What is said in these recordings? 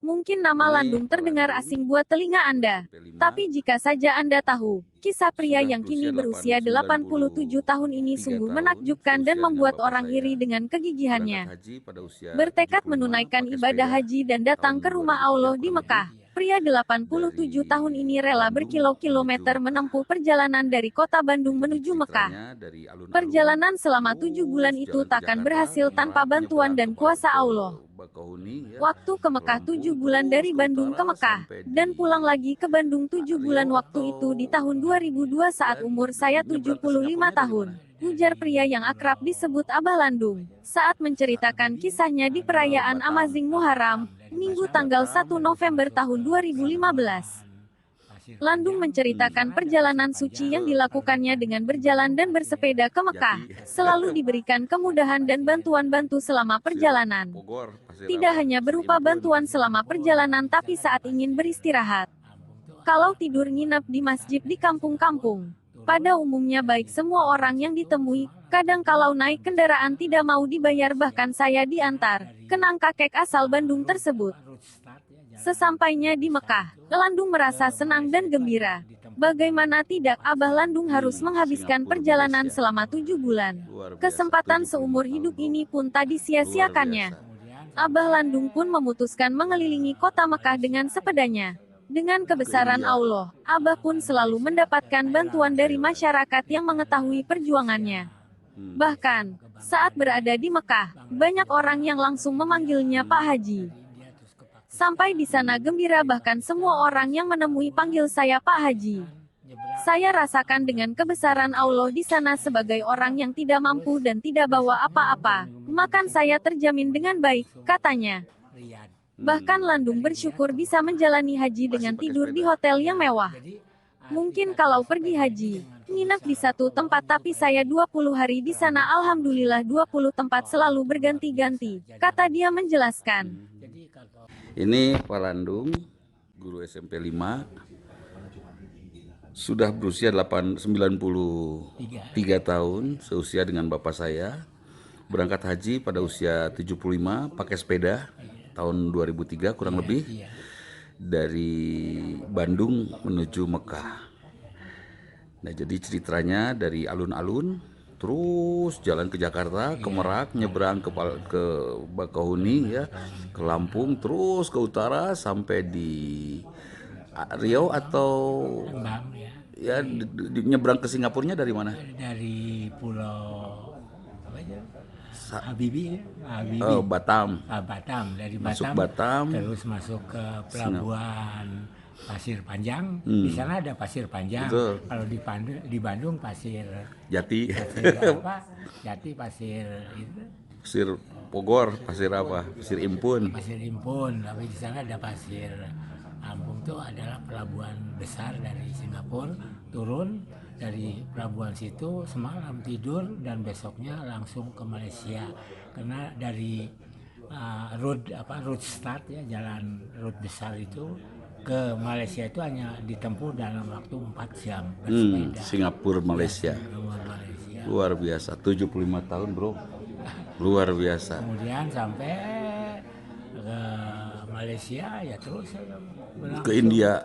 Mungkin nama Landung terdengar asing buat telinga Anda. Tapi jika saja Anda tahu, kisah pria yang kini berusia 87 tahun ini sungguh menakjubkan dan membuat orang iri dengan kegigihannya. Bertekad menunaikan ibadah haji dan datang ke rumah Allah di Mekah. Pria 87 tahun ini rela berkilo-kilometer menempuh perjalanan dari kota Bandung menuju Mekah. Perjalanan selama 7 bulan itu takkan berhasil tanpa bantuan dan kuasa Allah. Waktu ke Mekah 7 bulan dari Bandung ke Mekah, dan pulang lagi ke Bandung 7 bulan waktu itu di tahun 2002 saat umur saya 75 tahun. Ujar pria yang akrab disebut Abah Landung, saat menceritakan kisahnya di perayaan Amazing Muharram, Minggu tanggal 1 November tahun 2015. Landung menceritakan perjalanan suci yang dilakukannya dengan berjalan dan bersepeda ke Mekah, selalu diberikan kemudahan dan bantuan selama perjalanan. Tidak hanya berupa bantuan selama perjalanan tapi saat ingin beristirahat. Kalau tidur nginep di masjid di kampung-kampung. Pada umumnya baik semua orang yang ditemui, kadang kalau naik kendaraan tidak mau dibayar bahkan saya diantar, kenang kakek asal Bandung tersebut. Sesampainya di Mekah, Landung merasa senang dan gembira. Bagaimana tidak, Abah Landung harus menghabiskan perjalanan selama 7 bulan. Kesempatan seumur hidup ini pun tak disia-siakannya. Abah Landung pun memutuskan mengelilingi kota Mekah dengan sepedanya. Dengan kebesaran Allah, Abah pun selalu mendapatkan bantuan dari masyarakat yang mengetahui perjuangannya. Bahkan, saat berada di Mekah, banyak orang yang langsung memanggilnya Pak Haji. Sampai di sana gembira bahkan semua orang yang menemui panggil saya Pak Haji. Saya rasakan dengan kebesaran Allah di sana sebagai orang yang tidak mampu dan tidak bawa apa-apa. Makan saya terjamin dengan baik, katanya. Bahkan Landung bersyukur bisa menjalani haji dengan tidur di hotel yang mewah. Mungkin kalau pergi haji, nginep di satu tempat tapi saya 20 hari di sana alhamdulillah 20 tempat selalu berganti-ganti, kata dia menjelaskan. Ini Pak Landung, guru SMP 5, sudah berusia 93 tahun, seusia dengan bapak saya. Berangkat haji pada usia 75, pakai sepeda, tahun 2003 kurang lebih, dari Bandung menuju Mekah. Nah, jadi ceritanya dari alun-alun, terus jalan ke Jakarta, ke Merak, nyebrang ke Bakahuni ya, ke Lampung, terus ke utara sampai di Riau atau ya nyebrang ke Singapurnya dari mana? Dari pulau apa aja? Habibie, Oh, Batam. Batam, dari Masuk Batam, Batam, terus masuk ke pelabuhan Pasir Panjang. Di sana ada Pasir Panjang. Betul. Kalau di Bandung Pasir Jati, apa? Jati Pasir itu. Pasir Pogor, pasir apa? Pasir Impun. Pasir Impun, tapi di sana ada Pasir Lampung itu adalah pelabuhan besar dari Singapura, turun dari pelabuhan situ semalam tidur dan besoknya langsung ke Malaysia karena dari road start ya, jalan road besar itu ke Malaysia itu hanya ditempuh dalam waktu 4 jam bersepeda. Singapura, Malaysia. Malaysia. Luar biasa, 75 tahun bro. Luar biasa. Kemudian sampai ke Malaysia ya terus Ke India,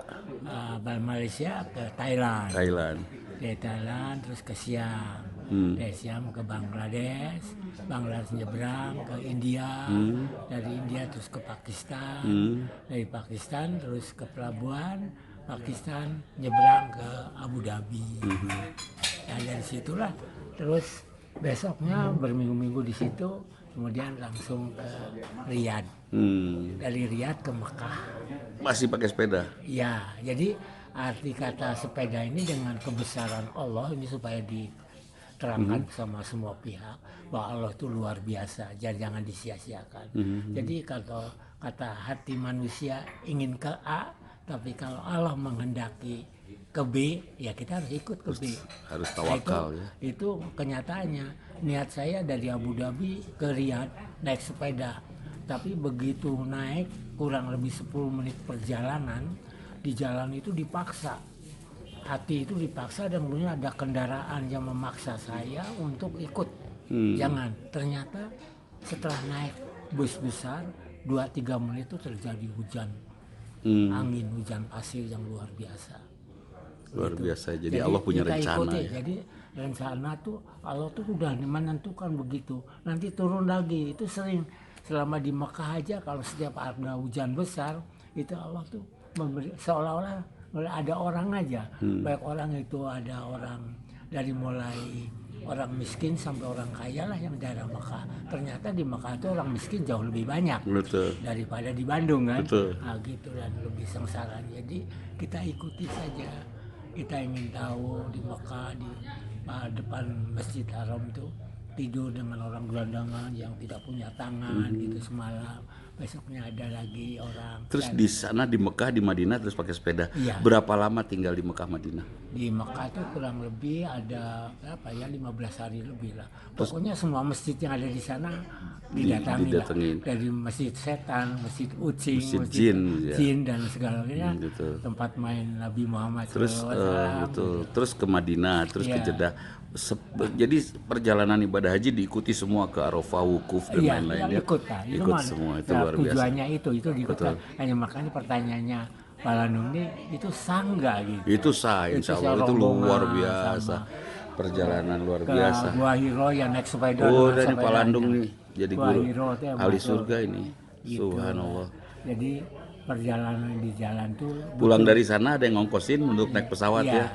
Malaysia ke Thailand. Dari Thailand terus ke Siam. Dari Siam ke Bangladesh nyebrang ke India. Dari India terus ke Pakistan. Dari Pakistan terus ke pelabuhan Pakistan nyebrang ke Abu Dhabi. Nah, dari situlah terus besoknya berminggu-minggu di situ, kemudian langsung ke Riyadh. Dari Riyadh ke Mekah. Masih pakai sepeda? Ya, jadi arti kata sepeda ini dengan kebesaran Allah ini supaya diterangkan sama semua pihak bahwa Allah itu luar biasa, jangan disia-siakan. Jadi kalau kata hati manusia ingin ke A, tapi kalau Allah menghendaki ke B, ya kita harus ikut ke B. Harus tawakal ya. Itu kenyataannya. Niat saya dari Abu Dhabi ke Riyadh naik sepeda. Tapi begitu naik kurang lebih 10 menit perjalanan, di jalan itu dipaksa. Hati itu dipaksa dan kemudian ada kendaraan yang memaksa saya untuk ikut. Jangan. Ternyata setelah naik bus besar, 2-3 menit itu terjadi hujan angin, hujan pasir yang luar biasa. Luar Gitu. biasa. Jadi Allah punya kita rencana ikuti. ya. Jadi rencana tuh Allah tuh udah menentukan begitu. Nanti turun lagi. Itu sering selama di Mekah aja kalau setiap ada hujan besar itu Allah tuh memberi seolah-olah ada orang aja. Baik orang itu ada orang dari mulai orang miskin sampai orang kaya lah yang daerah Mekah. Ternyata di Mekah itu orang miskin jauh lebih banyak Betul. daripada di Bandung kan. Betul. Nah, gitu, dan lebih sengsara. Jadi kita ikuti saja. Kita ingin tahu di Mekah di depan Masjid Haram itu tidur dengan orang gelandangan yang tidak punya tangan gitu semalam. Besoknya ada lagi orang. Terus Dan di sana di Mekah, di Madinah terus pakai sepeda. Iya. Berapa lama tinggal di Mekah Madinah? di Mekah itu kurang lebih ada berapa ya 15 hari lebih lah. Pokoknya semua masjid yang ada di sana didatangi lah. didatengin. Dari masjid setan, masjid ucing, Masjid jin, ya. jin dan segalanya. Gitu. Tempat main Nabi Muhammad Terus SAW. betul. Terus ke Madinah, terus ke Iya. Jeddah. Jadi perjalanan ibadah haji diikuti semua ke Arafah, wukuf dan Iya, lain-lain yang ya. ikut lah. Ikut mah, semua itu nah, luar biasa. tujuannya itu diikut lah. Hanya makanya pertanyaannya Pak Landung ini itu sangga gitu. Itu sah, insya Allah itu rombongan luar biasa. sama Perjalanan luar ke biasa. Gua Hiro yang naik sepeda. Oh, dengan dari Pak sepedanya. Landung nih jadi Gua guru Hiro tuh yang ahli masuk. surga ini. Gitu. Subhanallah. Jadi perjalanan di jalan tuh Pulang dari sana ada yang ngongkosin untuk naik pesawat Iya. ya.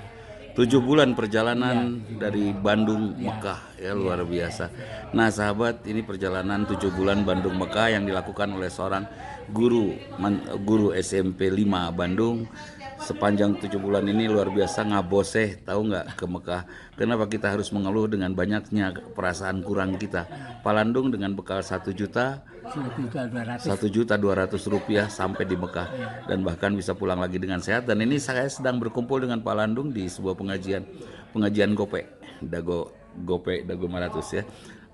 7 bulan perjalanan dari Bandung Mekah ya luar biasa. Nah sahabat, ini perjalanan 7 bulan Bandung Mekah yang dilakukan oleh seorang guru SMP 5 Bandung. Sepanjang 7 bulan ini luar biasa ngaboseh, tahu nggak, ke Mekah. Kenapa kita harus mengeluh dengan banyaknya perasaan kurang kita? Pak Landung dengan bekal 1 juta, 1.200.000. Rp1.200.000 sampai di Mekah dan bahkan bisa pulang lagi dengan sehat. Dan ini saya sedang berkumpul dengan Pak Landung di sebuah pengajian gope, dago 500 ya.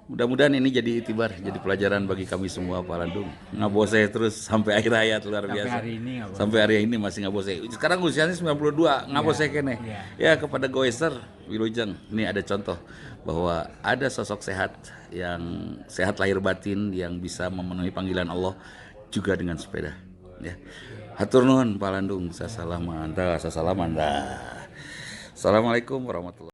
Mudah-mudahan ini jadi itibar, jadi pelajaran bagi kami semua Pak Landung. Ngaboseh terus sampai akhir hayat luar biasa. hari ini nggak boleh. Sampai hari ini masih ngaboseh. Sekarang usianya 92, ngaboseh kene. Ya kepada Goeser Wilujeng, ini ada contoh bahwa ada sosok sehat yang sehat lahir batin yang bisa memenuhi panggilan Allah juga dengan sepeda. Ya. Hatur nuhun Pak Landung, sasalaman dah. Assalamualaikum warahmatullahi wabarakatuh.